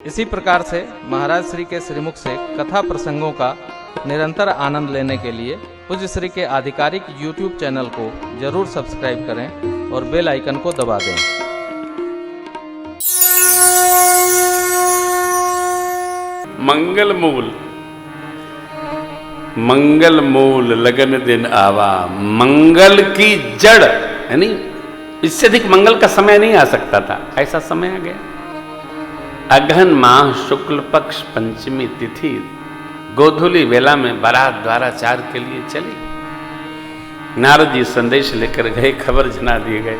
इसी प्रकार से महाराज श्री के श्रीमुख से कथा प्रसंगों का निरंतर आनंद लेने के लिए पूज्य श्री के आधिकारिक YouTube चैनल को जरूर सब्सक्राइब करें और बेल आइकन को दबा दें। मंगल मूल, मंगल मूल लगन दिन आवा, मंगल की जड़, यानी इससे अधिक मंगल का समय नहीं आ सकता था, ऐसा समय आ गया। अगहन माह शुक्ल पक्ष पंचमी तिथि गोधूली वेला में बारात द्वाराचार के लिए चली। नारद जी संदेश लेकर गए, खबर जना दिए गए।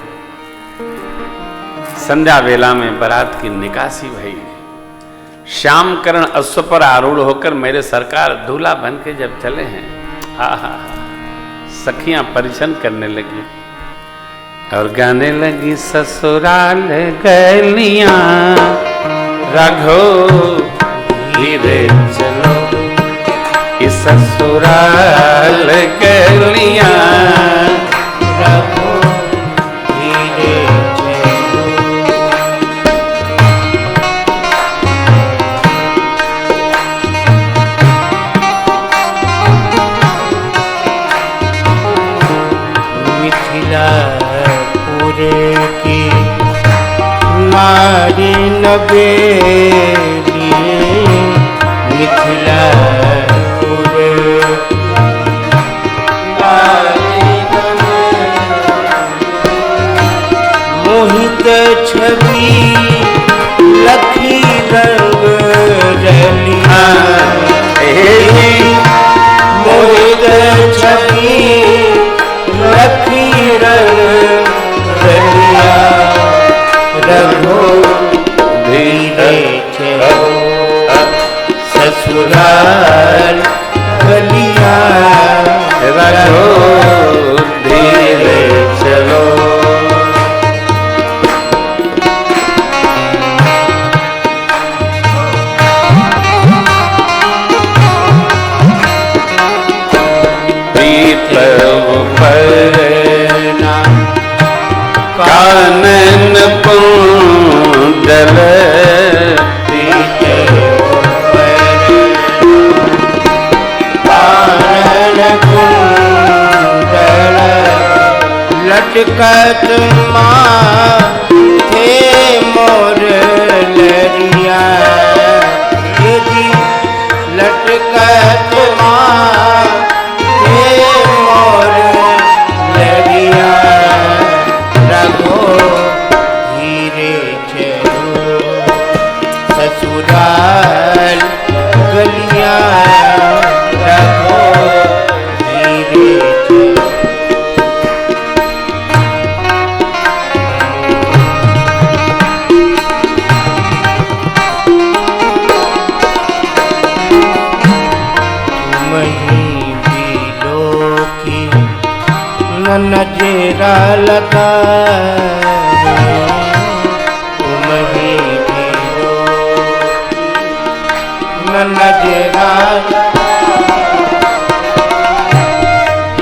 संध्या वेला में बारात की निकासी भई। श्याम करण अश्व पर आरूढ़ होकर मेरे सरकार दूल्हा बन के जब चले हैं, हा हा हा, सखियां परिछन करने लगी और गाने लगी ससुराल गलियां राघो धीरे चलो, इस ससुराल गलियां राघो धीरे चलो। मिथिलापुर की नारी नबेली, मिथिलापुर नारी मोहित छवि लखी रंग रलिया, मोहित छवि लखी रंग रलिया, रघो धीरे चलो, ससुराल गलियां रघो धीरे चलो। पीतव परना कानन कुंडल, लटकत माथे मोर लरिया, लटकत माथे मोर लरिया, रघो धीरे चलो, ससुराल गलियां रघो धीरे चलो। नजरा लगा तुम्हें भी नजरा,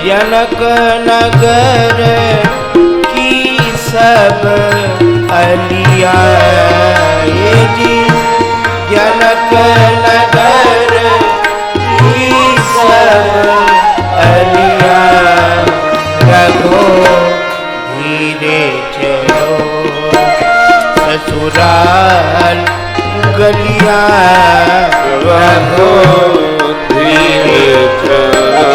जनक नगर की सब अलिया, जनक नगर की सब अलिया, रघो धीरे चलो, ससुराल गलियां रघो धीरे चलो।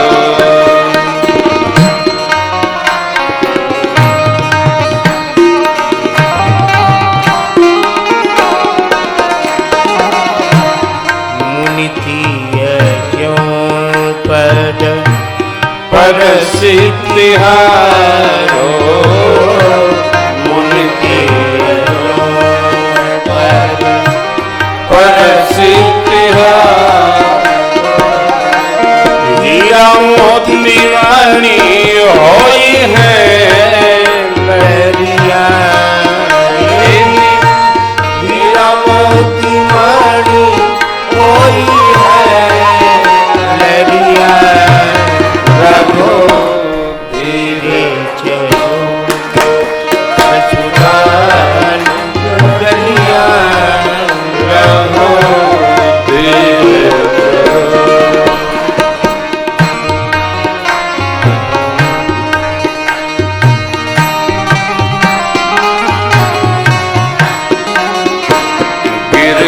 मुनितिय क्यों पद परसिद्धिहारो, मुनिति परसिद्धिहारो, हीरा मोती रानी होई है लहरिया, हीरा मोती रानी होई है लहरिया, रघो धीरे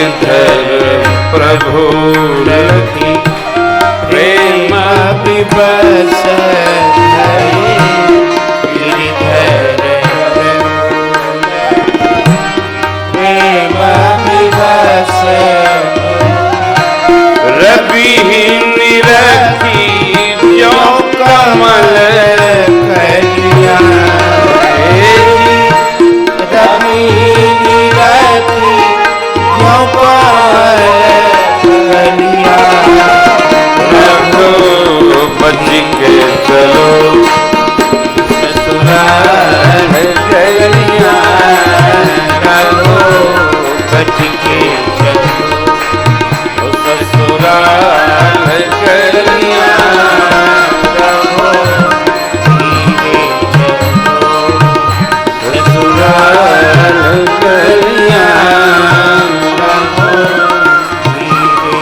गिरधर प्रभु रखी प्रेम विवश गिरधर प्रेम विवश रवि निरखी जो कमल कलिया रवि निरखी जो कमल कलिया रघु बच के चलो ससुराल गलिया रघु बच के चलो ससुराल गलिया रघु धीरे चलो ससुराल गलिया रघु धीरे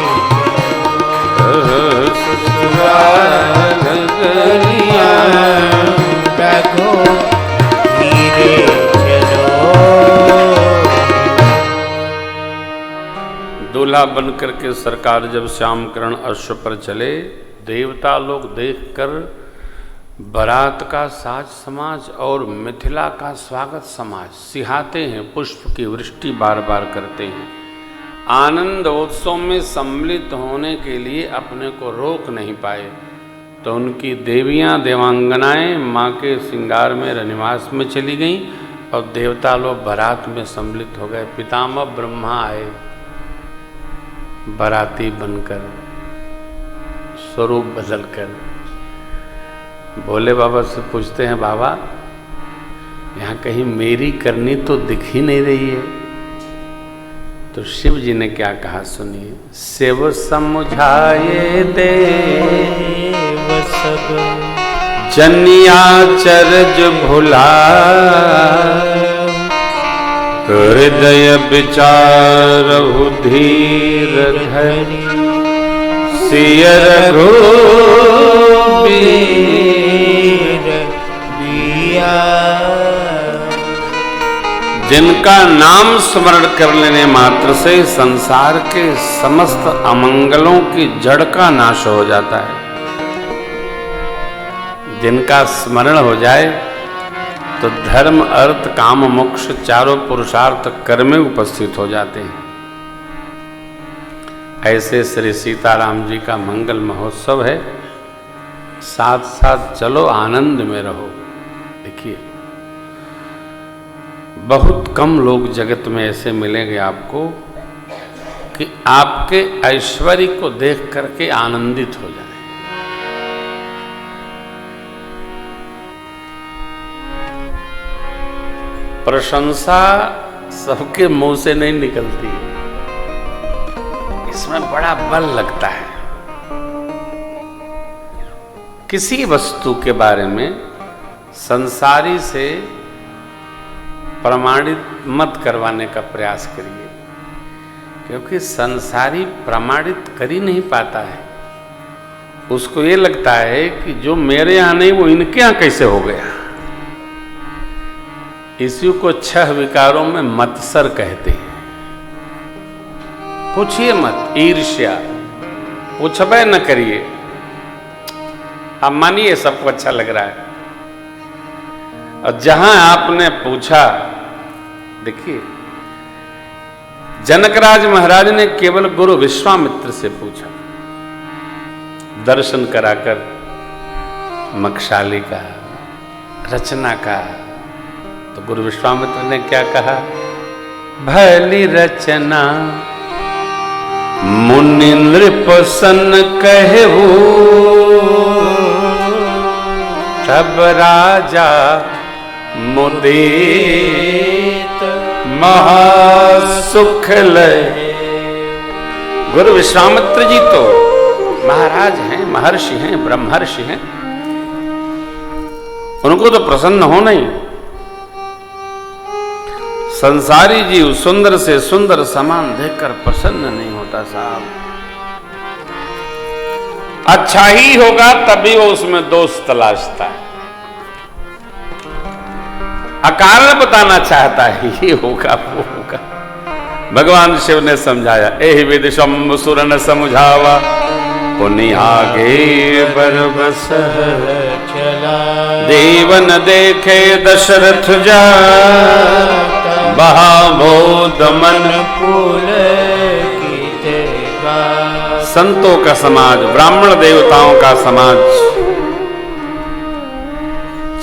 चलो ससुराल गलिया रघु धीरे चलो। दूल्हा बनकर के सरकार जब श्यामकरण अश्व पर चले, देवता लोग देखकर बारात का साज समाज और मिथिला का स्वागत समाज सिहाते हैं, पुष्प की वृष्टि बार बार करते हैं। आनंद उत्सव में सम्मिलित होने के लिए अपने को रोक नहीं पाए, तो उनकी देवियां देवांगनाएं माँ के श्रृंगार में रनिवास में चली गईं और देवता लोग बारात में सम्मिलित हो गए। पितामह ब्रह्मा आए बाराती बनकर, स्वरूप बदलकर। भोले बाबा से पूछते हैं, बाबा यहाँ कहीं मेरी करनी तो दिख ही नहीं रही है। तो शिव जी ने क्या कहा सुनिए। शिव समुझाए देव सब जनियाचरज भुला, हृदय विचारहु धीर धरि सिय रघुबीर बिया। जिनका नाम स्मरण कर लेने मात्र से संसार के समस्त अमंगलों की जड़ का नाश हो जाता है। जिनका स्मरण हो जाए तो धर्म अर्थ काम मोक्ष चारों पुरुषार्थ कर्म में उपस्थित हो जाते हैं। ऐसे श्री सीताराम जी का मंगल महोत्सव है। साथ साथ चलो आनंद में रहो। देखिए बहुत कम लोग जगत में ऐसे मिलेंगे आपको कि आपके ऐश्वर्य को देख करके आनंदित हो जाए। प्रशंसा सबके मुंह से नहीं निकलती, इसमें बड़ा बल लगता है। किसी वस्तु के बारे में संसारी से प्रमाणित मत करवाने का प्रयास करिए, क्योंकि संसारी प्रमाणित कर ही नहीं पाता है। उसको ये लगता है कि जो मेरे यहाँ नहीं वो इनके यहाँ कैसे हो गया। इसी को 6 विकारों में मत्सर कहते हैं। पूछिए मत, ईर्ष्या पूछबे न करिए। आप मानिए सबको अच्छा लग रहा है, और जहां आपने पूछा, देखिए जनकराज महाराज ने केवल गुरु विश्वामित्र से पूछा, दर्शन कराकर मखशाली का, रचना का। तो गुरु विश्वामित्र ने क्या कहा, भली रचना मुनि नृपसन कहू, तब राजा मुदित महासुख लय। गुरु विश्वामित्र जी तो महाराज हैं, महर्षि हैं, ब्रह्मर्षि हैं, उनको तो प्रसन्न हो नहीं। संसारी जीव सुंदर से सुंदर समान देखकर प्रसन्न नहीं होता साहब। अच्छा ही होगा तभी वो उसमें दोष तलाशता है, अकारण बताना चाहता है, ये होगा वो होगा। भगवान शिव ने समझाया, एहि विधि शंभु सुर न समझावा, पुनि आगे बरबस चला। देवन देखे दशरथ जा, बहाबोध मन फूल कीते गा। संतों का समाज, ब्राह्मण देवताओं का समाज,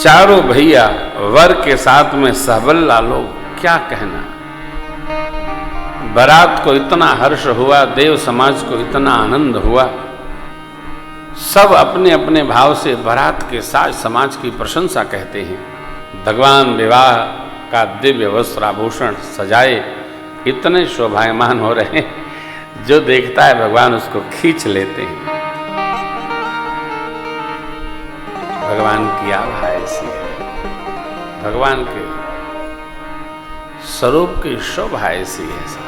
चारों भैया वर के साथ में सहबल्ला लोग, क्या कहना। बारात को इतना हर्ष हुआ, देव समाज को इतना आनंद हुआ, सब अपने अपने भाव से बारात के साज समाज की प्रशंसा कहते हैं। भगवान विवाह का दिव्य वस्त्र आभूषण सजाए इतने शोभायमान हो रहे हैं, जो देखता है भगवान उसको खींच लेते हैं। भगवान की आभा ऐसी है, भगवान के स्वरूप की शोभा ऐसी है साहब।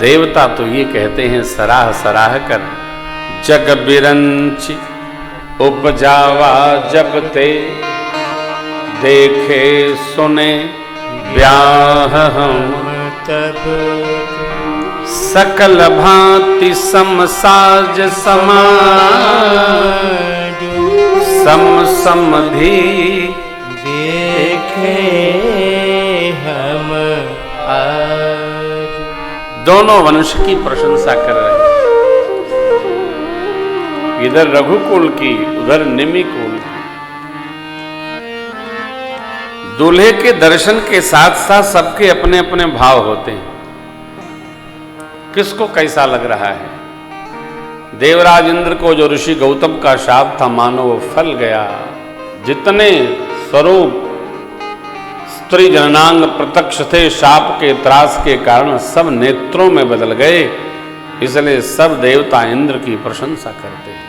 देवता तो ये कहते हैं, सराह सराह कर जग बिरंच उपजावा जब ते, देखे सुने ब्याह हम तब सकल भांति समसाज समाज, सम समधि देखे हम आज। दोनों वंश की प्रशंसा कर रहे हैं, इधर रघुकुल की, उधर निमि कुल की। दूल्हे के दर्शन के साथ साथ सबके अपने अपने भाव होते हैं, किसको कैसा लग रहा है। देवराज इंद्र को जो ऋषि गौतम का शाप था, मानो वो फल गया। जितने स्वरूप स्त्री जननांग प्रत्यक्ष थे, शाप के त्रास के कारण सब नेत्रों में बदल गए, इसलिए सब देवता इंद्र की प्रशंसा करते हैं।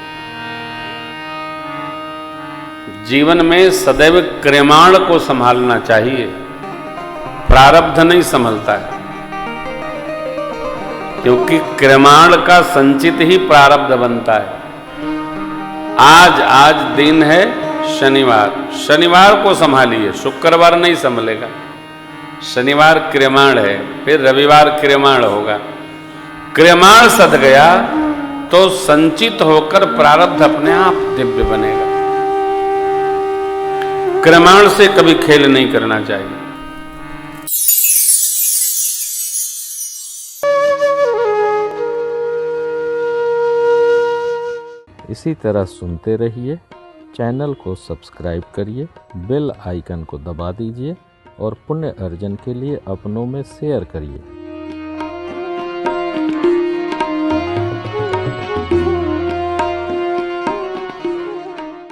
जीवन में सदैव क्रियमाण को संभालना चाहिए, प्रारब्ध नहीं संभलता है, क्योंकि क्रियमाण का संचित ही प्रारब्ध बनता है। आज दिन है शनिवार, शनिवार को संभालिए, शुक्रवार नहीं संभलेगा। शनिवार क्रियमाण है, फिर रविवार क्रियमाण होगा। क्रियमाण सद गया तो संचित होकर प्रारब्ध अपने आप दिव्य बनेगा। क्रमाण से कभी खेल नहीं करना चाहिए। इसी तरह सुनते रहिए, चैनल को सब्सक्राइब करिए, बेल आइकन को दबा दीजिए और पुण्य अर्जन के लिए अपनों में शेयर करिए।